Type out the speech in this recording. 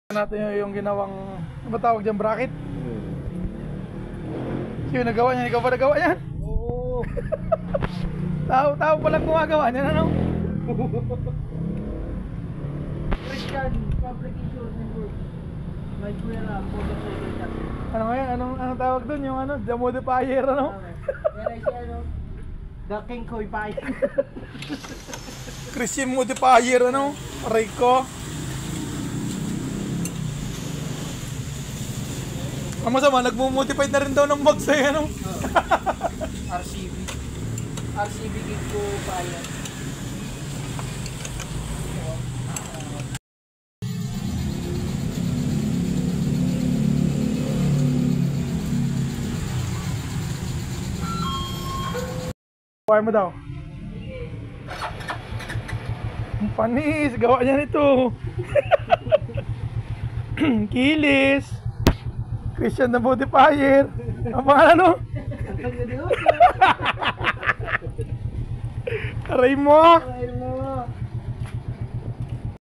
Natin yung ginawang, ano ba tawag dyan, bracket? Sino nagawa niyan? Ikaw ba nagawa niyan? Oo. Tao palang gumagawa niyan, ano? Christian Fabrication Network. May kuya na motorcycle shop. Ano nga yan? Anong tawag dun? Yung ano? The modifier, ano? Yan ay si ano? The King Koy Pie. Christian modifier, ano? Aray ko. Ang masama, nagmo-modify na rin daw ng box eh, ano? RCB. RCB King Koy Pie. Kuha mo daw. Ang panis, gawa niya nito. Kilis. Christian the modifier. Ang pangalan, no? Aray mo. Ay mo.